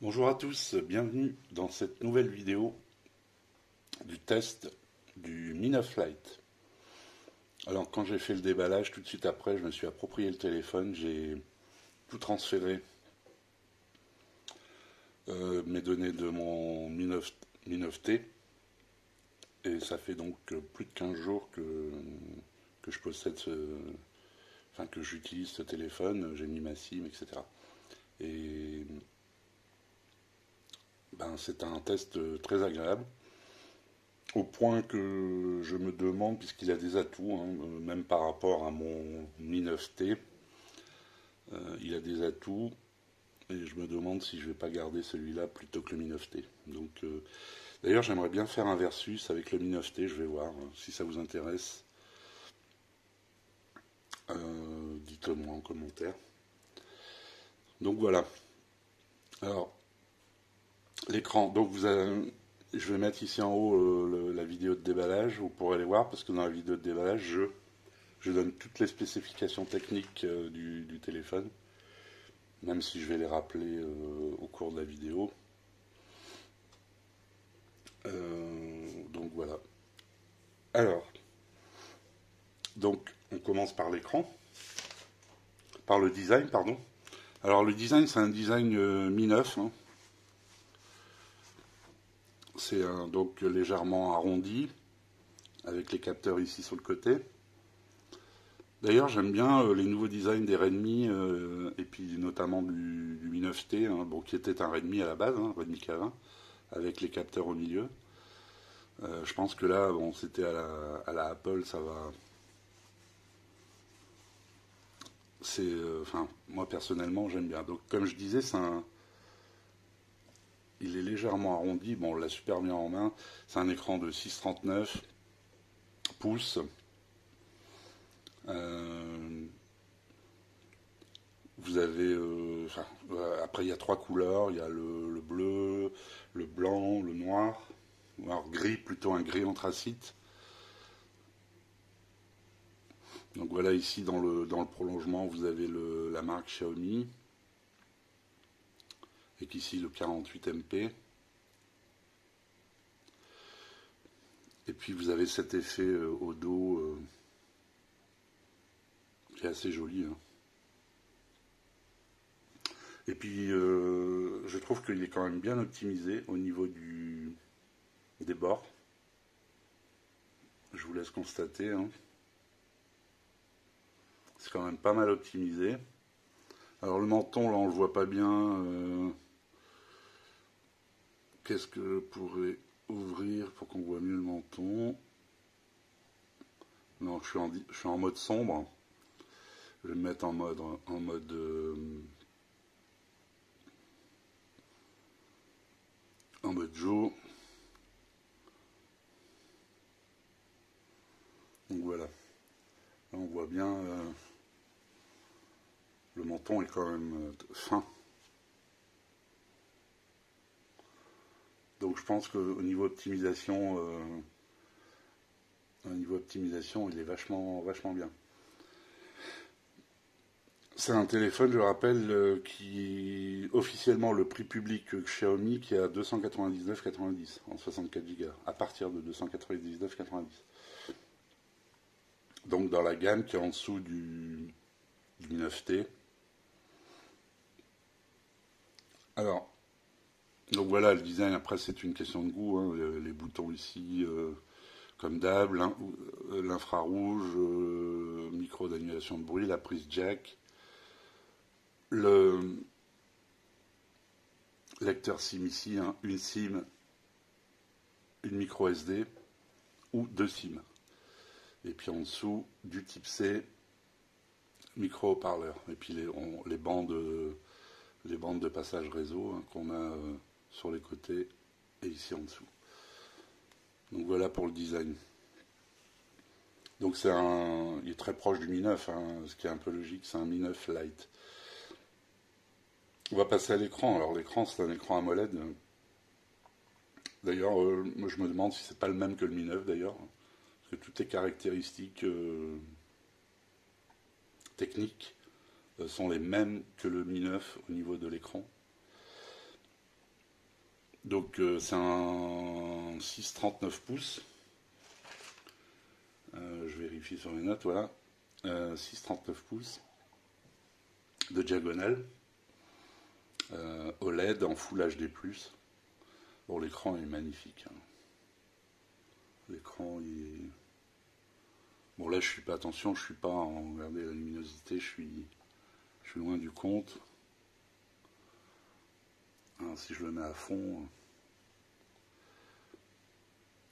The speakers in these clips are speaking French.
Bonjour à tous, bienvenue dans cette nouvelle vidéo du test du Mi 9 Lite. Alors quand j'ai fait le déballage, tout de suite après, je me suis approprié le téléphone, j'ai tout transféré, mes données de mon Mi 9T, et ça fait donc plus de 15 jours que je possède enfin que j'utilise ce téléphone, j'ai mis ma SIM, etc. Et ben, c'est un test très agréable. Au point que je me demande, puisqu'il a des atouts, hein, même par rapport à mon Mi 9T, il a des atouts, et je me demande si je ne vais pas garder celui-là plutôt que le Mi 9T. Donc, d'ailleurs, j'aimerais bien faire un versus avec le Mi 9T, je vais voir si ça vous intéresse. Dites-le moi en commentaire. Donc voilà. Alors, l'écran. Donc je vais mettre ici en haut la vidéo de déballage. Vous pourrez aller voir parce que dans la vidéo de déballage, je donne toutes les spécifications techniques du téléphone, même si je vais les rappeler au cours de la vidéo. Donc voilà. Alors, donc on commence par l'écran, par le design, pardon. Alors le design, c'est un design Mi 9, hein. C'est donc légèrement arrondi, avec les capteurs ici sur le côté. D'ailleurs, j'aime bien les nouveaux designs des Redmi, et puis notamment du Mi 9T, hein, bon, qui était un Redmi à la base, hein, Redmi K20, avec les capteurs au milieu. Je pense que là, bon, c'était à la Apple, ça va. Enfin, moi personnellement, j'aime bien. Donc, comme je disais, il est légèrement arrondi. Bon, on l'a super bien en main. C'est un écran de 6,39 pouces. Euh, Vous avez, enfin, après il y a trois couleurs. Il y a le bleu, le blanc, le noir. Alors gris, plutôt un gris anthracite. Donc voilà, ici dans le prolongement, vous avez la marque Xiaomi, et qu'ici le 48MP. Et puis vous avez cet effet au dos qui est assez joli, hein. Et puis je trouve qu'il est quand même bien optimisé au niveau des bords. Je vous laisse constater, hein. C'est quand même pas mal optimisé. Alors le menton, là on le voit pas bien. Qu'est-ce que je pourrais ouvrir pour qu'on voit mieux le menton? Non, je suis en mode sombre. Je vais me mettre en mode Joe. Donc voilà. Là, on voit bien. Le menton est quand même fin. Donc je pense au niveau optimisation, il est vachement, vachement bien. C'est un téléphone, je rappelle, qui officiellement le prix public Xiaomi qui est à 299,90 en 64 Go, à partir de 299,90. Donc dans la gamme qui est en dessous du Mi 9T. Alors, donc voilà, le design après c'est une question de goût, hein. Les boutons ici, comme d'hab, l'infrarouge, micro d'annulation de bruit, la prise jack, le lecteur SIM ici, hein, une SIM, une micro SD ou deux SIM. Et puis en dessous, du type C, micro haut-parleur. Et puis les bandes de passage réseau, hein, qu'on a sur les côtés et ici en dessous. Donc voilà pour le design. Donc il est très proche du Mi 9, hein, ce qui est un peu logique, c'est un Mi 9 Lite. On va passer à l'écran. Alors l'écran, c'est un écran AMOLED. D'ailleurs, moi je me demande si c'est pas le même que le Mi 9 d'ailleurs, parce que toutes les caractéristiques techniques sont les mêmes que le Mi 9 au niveau de l'écran. Donc c'est un 6,39 pouces. Je vérifie sur les notes, voilà. 6,39 pouces de diagonale. OLED en Full HD+. Bon, l'écran est magnifique. Hein. L'écran est... Bon, là, je suis pas... Attention, je suis pas en... Regardez la luminosité, je suis loin du compte. Hein, si je le mets à fond...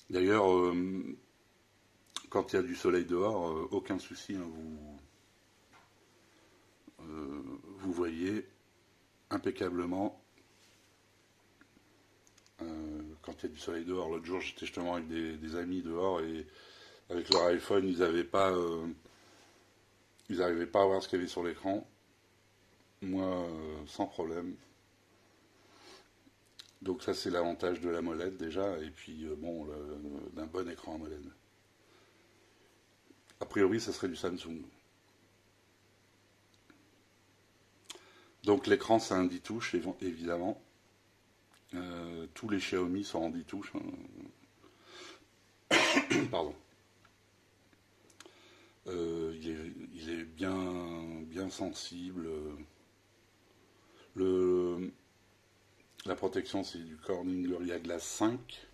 D'ailleurs, quand il y a du soleil dehors, aucun souci, hein, vous voyez impeccablement quand il y a du soleil dehors. L'autre jour, j'étais justement avec des amis dehors et avec leur iPhone, ils n'arrivaient pas à voir ce qu'il y avait sur l'écran. Moi, sans problème. Donc ça, c'est l'avantage de la AMOLED déjà, et puis bon, d'un bon écran AMOLED. A priori, ça serait du Samsung. Donc l'écran, c'est un 10 touches, évidemment. Tous les Xiaomi sont en 10 touches. Pardon. Il est bien sensible. La protection, c'est du Corning Gorilla Glass 5.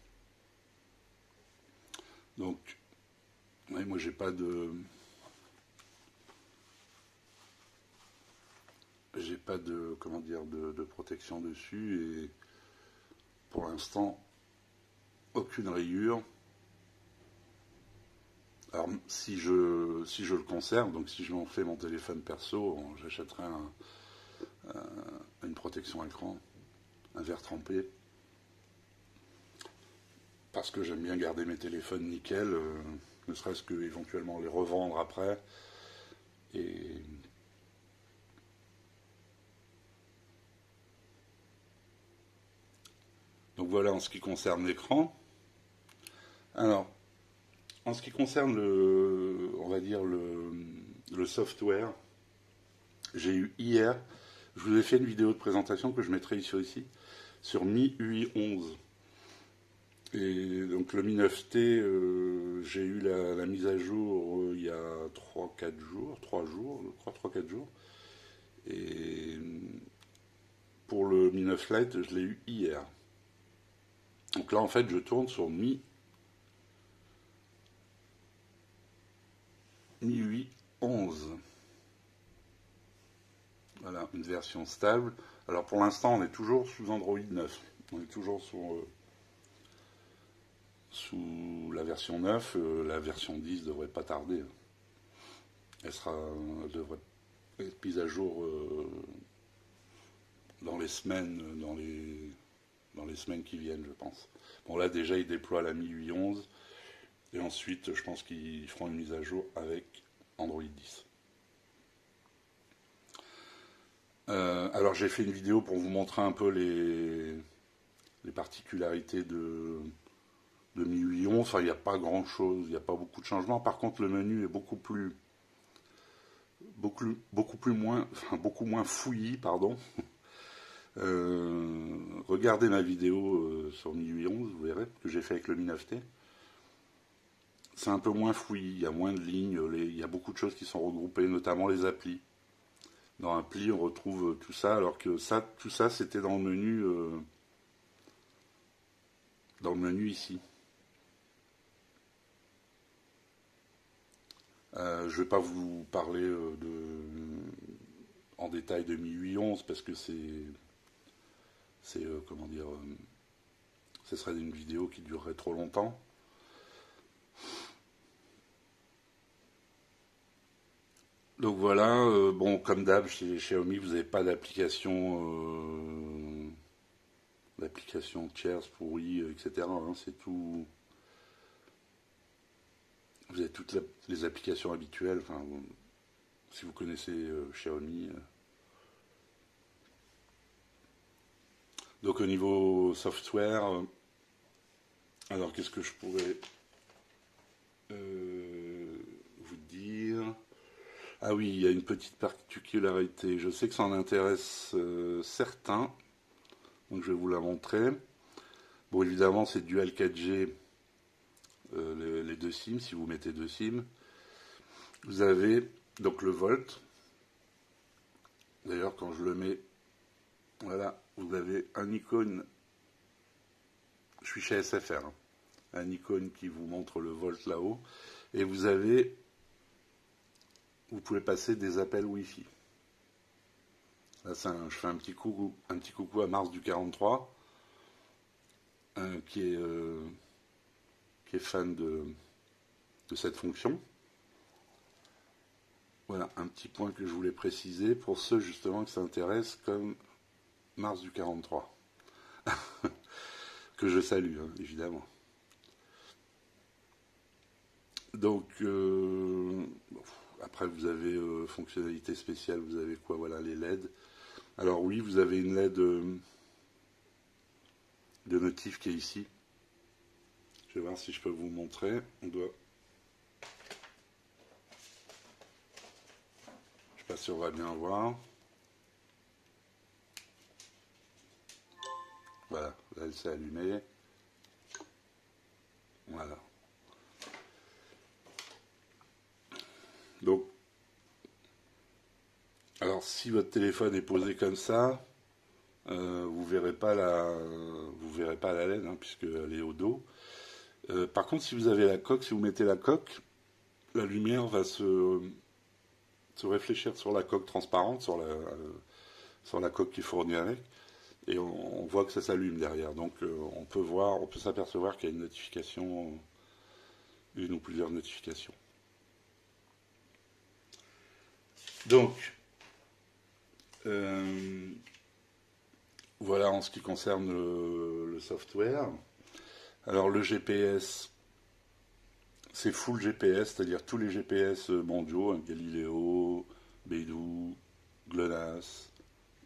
Donc, ouais, moi, j'ai pas de comment dire de protection dessus et pour l'instant aucune rayure. Alors si je le conserve, donc si je m'en fais mon téléphone perso, j'achèterai une protection écran, un verre trempé, parce que j'aime bien garder mes téléphones nickel, ne serait-ce que éventuellement les revendre après. Et donc voilà en ce qui concerne l'écran. Alors, en ce qui concerne on va dire le software, j'ai eu hier, je vous ai fait une vidéo de présentation que je mettrai ici, sur MIUI 11. Et donc le Mi 9T, j'ai eu la mise à jour il y a 3-4 jours, 3 jours, je crois 3-4 jours. Et pour le Mi 9 Lite, je l'ai eu hier. Donc là, en fait, je tourne sur MIUI 11. Voilà, une version stable. Alors pour l'instant, on est toujours sous Android 9. On est toujours sous la version 9. La version 10 devrait pas tarder. Elle devrait être mise à jour dans les semaines, dans les semaines qui viennent, je pense. Bon, là déjà, ils déploient la MIUI 11. Et ensuite, je pense qu'ils feront une mise à jour avec Android 10. Alors j'ai fait une vidéo pour vous montrer un peu les particularités de MIUI 11. Enfin, il n'y a pas grand chose, il n'y a pas beaucoup de changements. Par contre, le menu est beaucoup moins fouillis, pardon. Regardez ma vidéo sur MIUI 11, vous verrez, que j'ai fait avec le Mi 9T. C'est un peu moins fouillis, il y a moins de lignes, il y a beaucoup de choses qui sont regroupées, notamment les applis. Dans Appli, on retrouve tout ça, alors que tout ça, c'était dans le menu ici. Je ne vais pas vous parler en détail de MIUI 11 parce que comment dire, ce serait une vidéo qui durerait trop longtemps. Donc voilà, bon, comme d'hab, chez Xiaomi, vous n'avez pas d'application tierce pourrie, etc. Hein, c'est tout. Vous avez toutes les applications habituelles. Enfin, si vous connaissez Xiaomi. Donc au niveau software, alors qu'est-ce que je pourrais vous dire? Ah oui, il y a une petite particularité. Je sais que ça en intéresse certains, donc je vais vous la montrer. Bon, évidemment, c'est dual 4G, les deux SIM, si vous mettez deux SIM. Vous avez donc le Volt. D'ailleurs, quand je le mets, voilà, vous avez un icône. Je suis chez SFR, hein, un icône qui vous montre le Volt là-haut. Et vous pouvez passer des appels Wi-Fi. Là, je fais un petit coucou à Mars du 43, qui est fan de cette fonction. Voilà, un petit point que je voulais préciser pour ceux justement qui s'intéressent comme Mars du 43. Que je salue, hein, évidemment. Donc, après vous avez fonctionnalité spéciale, vous avez quoi? Voilà, les LED. Alors oui, vous avez une LED de notif qui est ici. Je vais voir si je peux vous montrer. Je ne sais pas si on va bien voir. Voilà, là elle s'est allumée. Voilà. Donc, alors si votre téléphone est posé comme ça, vous verrez pas la LED, hein, puisqu'elle est au dos. Par contre, si vous avez la coque, si vous mettez la coque, la lumière va se réfléchir sur la coque transparente, sur la coque qui est fournie avec, et on voit que ça s'allume derrière. Donc on peut s'apercevoir qu'il y a une notification, une ou plusieurs notifications. Donc, voilà en ce qui concerne le software. Alors le GPS, c'est full GPS, c'est-à-dire tous les GPS mondiaux, hein, Galileo, Beidou, GLONASS,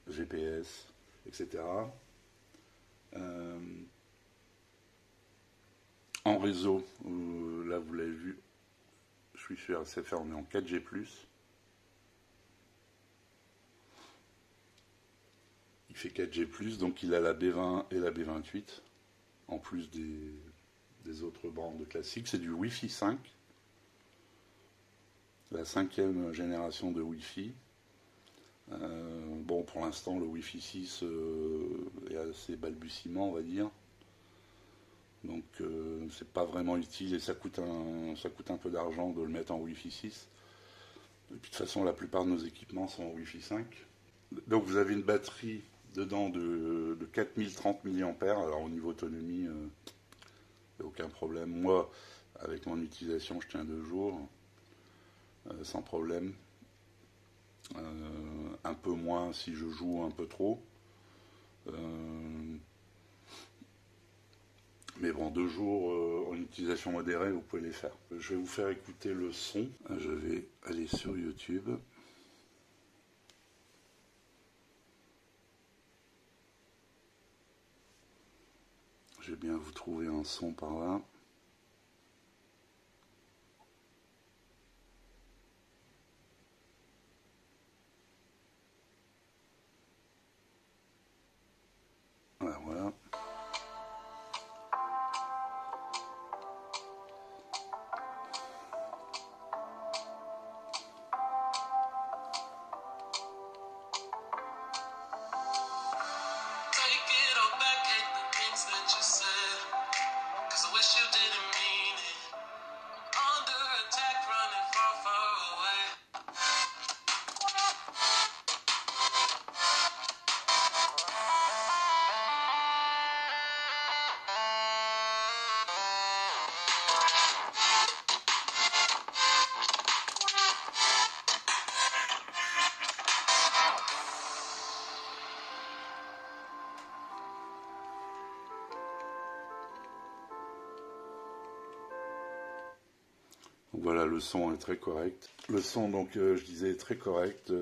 GPS, etc. En réseau, là vous l'avez vu, je suis sur SFR, on est en 4G+. Il fait 4G+, donc il a la B20 et la B28, en plus des autres bandes classiques. C'est du Wi-Fi 5, la 5e génération de Wi-Fi. Bon, pour l'instant, le Wi-Fi 6 est assez balbutiement, on va dire. Donc, c'est pas vraiment utile et ça coûte un peu d'argent de le mettre en Wi-Fi 6. Et puis, de toute façon, la plupart de nos équipements sont en Wi-Fi 5. Donc, vous avez une batterie dedans de 4030 mAh. Alors, au niveau autonomie, il n'y a aucun problème. Moi, avec mon utilisation, je tiens 2 jours, sans problème. Un peu moins si je joue un peu trop. Mais bon, 2 jours en utilisation modérée, vous pouvez les faire. Je vais vous faire écouter le son. Je vais aller sur YouTube. Je vais bien vous trouver un son par là. Voilà. Donc voilà, le son est très correct. Le son, donc, je disais, est très correct.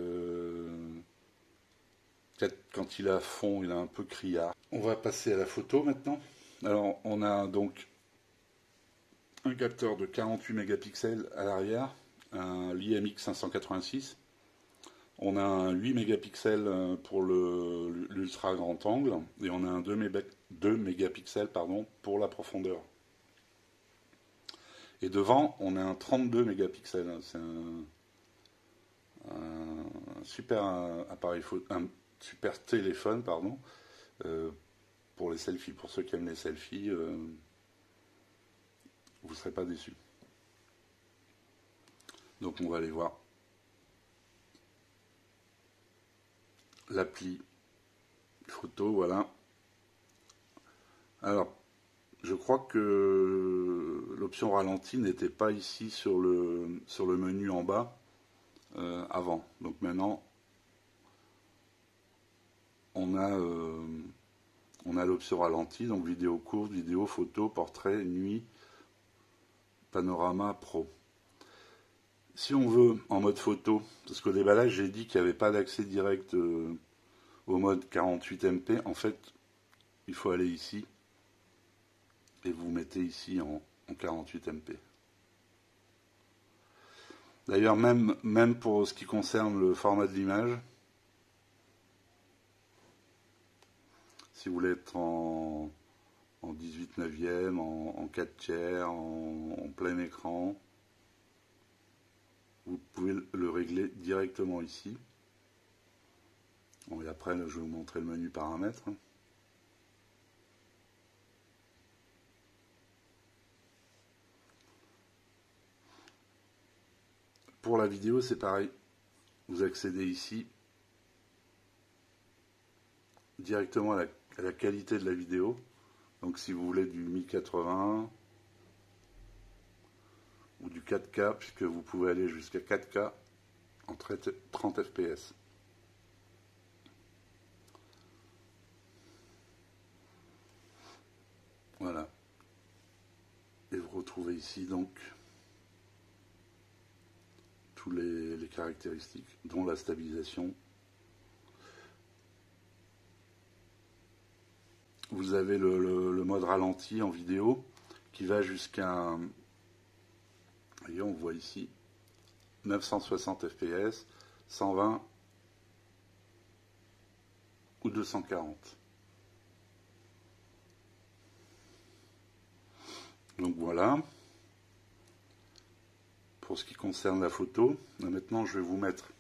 Quand il est à fond, il est un peu criard. On va passer à la photo maintenant. Alors, on a donc un capteur de 48 mégapixels à l'arrière, un l'IMX 586. On a un 8 mégapixels pour l'ultra grand angle et on a un 2 2 mégapixels pardon, pour la profondeur. Et devant, on a un 32 mégapixels. C'est un super appareil photo, un super téléphone, pardon, euh, pour les selfies. Pour ceux qui aiment les selfies, vous ne serez pas déçus. Donc on va aller voir l'appli photo, voilà. Alors, je crois que l'option ralenti n'était pas ici sur le menu en bas avant. Donc maintenant, on a l'option ralenti, donc vidéo courte, vidéo, photo, portrait, nuit, panorama, pro. Si on veut en mode photo, parce qu'au déballage j'ai dit qu'il n'y avait pas d'accès direct au mode 48MP, en fait il faut aller ici et vous mettez ici en 48MP. D'ailleurs même pour ce qui concerne le format de l'image, si vous voulez être en 18 neuvième, en 4 tiers, en plein écran, vous pouvez le régler directement ici. Bon, et après, là, je vais vous montrer le menu paramètres. Pour la vidéo, c'est pareil. Vous accédez ici directement à la qualité de la vidéo. Donc si vous voulez du 1080 ou du 4K, puisque vous pouvez aller jusqu'à 4K en 30 fps. Voilà. Et vous retrouvez ici donc tous les caractéristiques, dont la stabilisation. Vous avez le mode ralenti en vidéo qui va jusqu'à, voyez, on voit ici, 960 fps, 120 ou 240. Donc voilà, pour ce qui concerne la photo. Maintenant, je vais vous mettre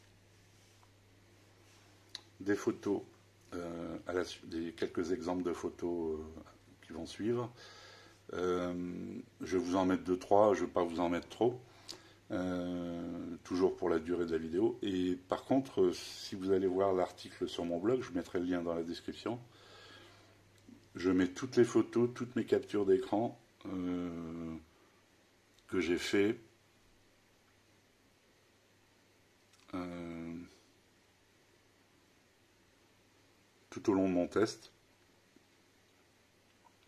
des photos, quelques exemples de photos qui vont suivre. Je vais vous en mettre 2-3, je ne vais pas vous en mettre trop. Toujours pour la durée de la vidéo. Et par contre, si vous allez voir l'article sur mon blog, je mettrai le lien dans la description. Je mets toutes les photos, toutes mes captures d'écran que j'ai fait tout au long de mon test.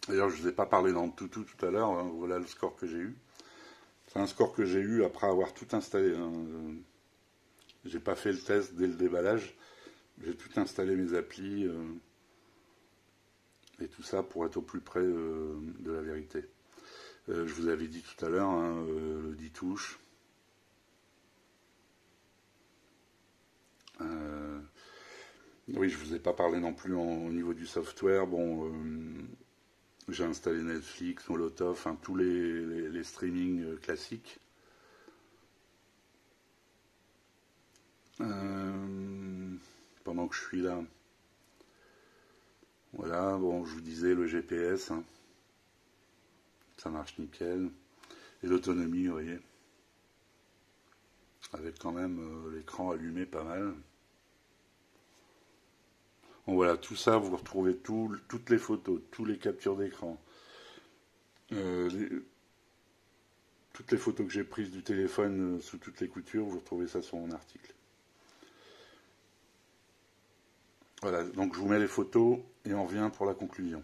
D'ailleurs, je ne vous ai pas parlé dans le tout à l'heure, hein, voilà le score que j'ai eu. C'est un score que j'ai eu après avoir tout installé. Hein. J'ai pas fait le test dès le déballage, j'ai tout installé mes applis et tout ça pour être au plus près de la vérité. Je vous avais dit tout à l'heure, hein, le 10 touches. Oui, je vous ai pas parlé non plus au niveau du software. Bon, j'ai installé Netflix, Molotov, enfin tous les streamings classiques. Pendant que je suis là, voilà, bon, je vous disais le GPS, hein, ça marche nickel. Et l'autonomie, vous voyez, avec quand même l'écran allumé pas mal. Bon voilà, tout ça, vous retrouvez toutes les photos, toutes les captures d'écran, toutes les photos que j'ai prises du téléphone sous toutes les coutures, vous retrouvez ça sur mon article. Voilà, donc je vous mets les photos et on revient pour la conclusion.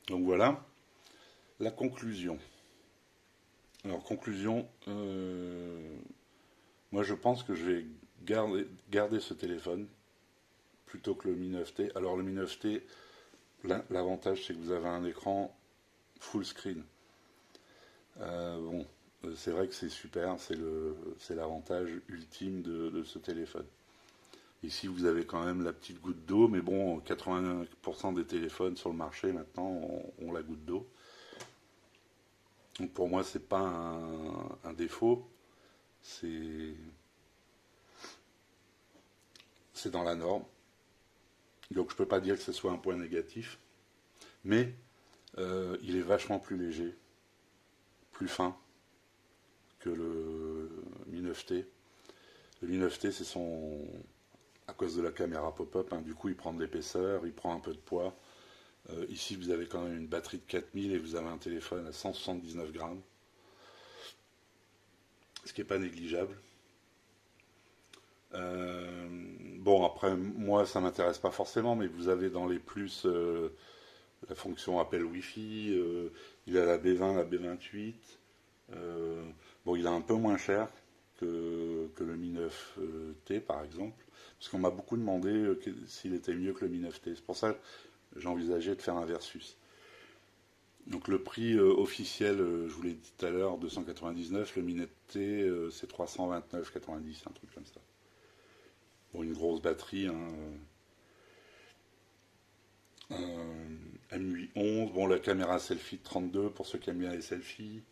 Donc voilà, la conclusion. Alors conclusion, moi je pense que je vais garder ce téléphone plutôt que le Mi 9T. Alors le Mi 9T, l'avantage c'est que vous avez un écran full screen. Bon, c'est vrai que c'est super, c'est l'avantage ultime de ce téléphone. Ici, vous avez quand même la petite goutte d'eau, mais bon, 80% des téléphones sur le marché maintenant ont la goutte d'eau. Donc pour moi, c'est pas un défaut, c'est dans la norme. Donc je peux pas dire que ce soit un point négatif, mais il est vachement plus léger, plus fin que le Mi 9T. Le Mi 9T, c'est à cause de la caméra pop-up, hein, du coup il prend de l'épaisseur, il prend un peu de poids. Ici vous avez quand même une batterie de 4000 et vous avez un téléphone à 179 grammes, ce qui n'est pas négligeable. Bon après moi ça m'intéresse pas forcément, mais vous avez dans les plus la fonction appel Wi-Fi, il a la B20, la B28. Bon, il est un peu moins cher que le Mi 9T par exemple, parce qu'on m'a beaucoup demandé s'il était mieux que le Mi 9T. C'est pour ça que j'ai envisagé de faire un versus. Donc le prix officiel, je vous l'ai dit tout à l'heure, 299, le Mi 9T c'est 329,90, un truc comme ça. Bon, une grosse batterie, hein, M8 11, bon la caméra selfie de 32 pour ceux qui aiment bien les selfies.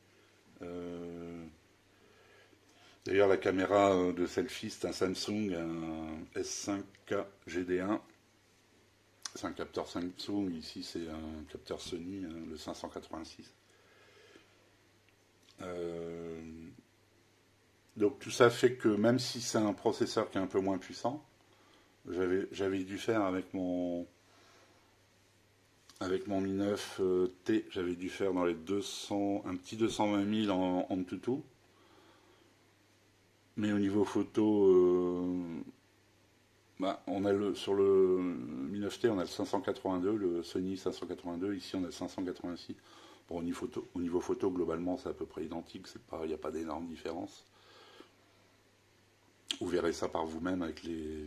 D'ailleurs, la caméra de selfie, c'est un Samsung, un S5K GD1. C'est un capteur Samsung, ici c'est un capteur Sony, hein, le 586. Donc tout ça fait que même si c'est un processeur qui est un peu moins puissant, j'avais dû faire avec mon Mi 9T, j'avais dû faire dans les 200, un petit 220 000 en Antutu. Mais au niveau photo, on a sur le Mi 9T, on a le 582, le Sony 582. Ici, on a le 586. Bon, au niveau photo, globalement, c'est à peu près identique. Il n'y a pas d'énorme différence. Vous verrez ça par vous-même avec les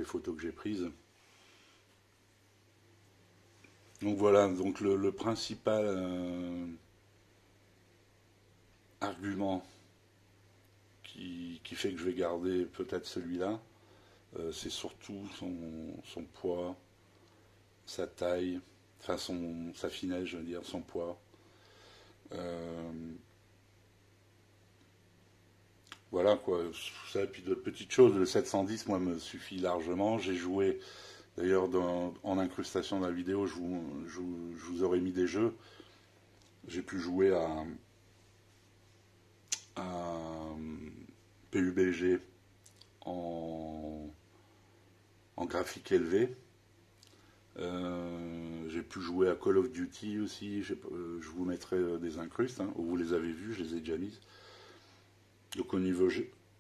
photos que j'ai prises. Donc voilà, donc le principal argument qui fait que je vais garder peut-être celui-là, c'est surtout son poids, sa taille, enfin sa finesse, je veux dire, son poids. Voilà quoi, ça, et puis d'autres petites choses, le 710 moi me suffit largement. J'ai joué, d'ailleurs en incrustation de la vidéo, je vous aurais mis des jeux. J'ai pu jouer à PUBG en graphique élevé. J'ai pu jouer à Call of Duty aussi. Je vous mettrai des incrustes, hein, où vous les avez vus, je les ai déjà mises. Donc au niveau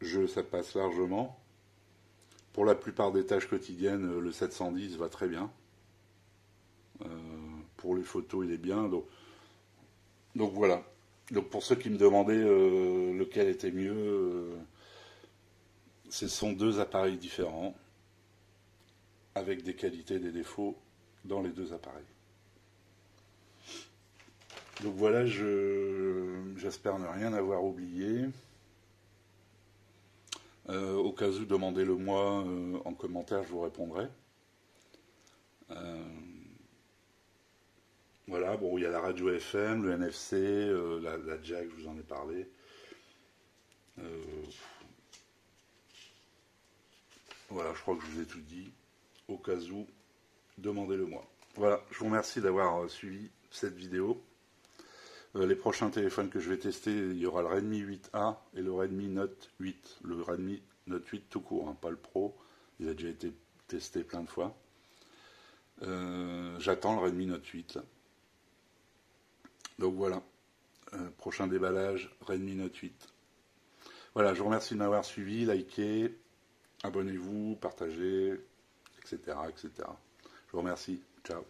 jeu, ça passe largement. Pour la plupart des tâches quotidiennes, le 710 va très bien. Pour les photos, il est bien. Donc voilà. Donc pour ceux qui me demandaient lequel était mieux, ce sont deux appareils différents, avec des qualités et des défauts dans les deux appareils. Donc voilà, j'espère ne rien avoir oublié. Au cas où, demandez-le moi en commentaire, je vous répondrai. Voilà, bon, il y a la radio FM, le NFC, la jack, je vous en ai parlé. Voilà, je crois que je vous ai tout dit. Au cas où, demandez-le moi. Voilà, je vous remercie d'avoir suivi cette vidéo. Les prochains téléphones que je vais tester, il y aura le Redmi 8A et le Redmi Note 8. Le Redmi Note 8 tout court, hein, pas le Pro. Il a déjà été testé plein de fois. J'attends le Redmi Note 8. Là. Donc voilà, prochain déballage, Redmi Note 8. Voilà, je vous remercie de m'avoir suivi, likez, abonnez-vous, partagez, etc., etc. Je vous remercie. Ciao.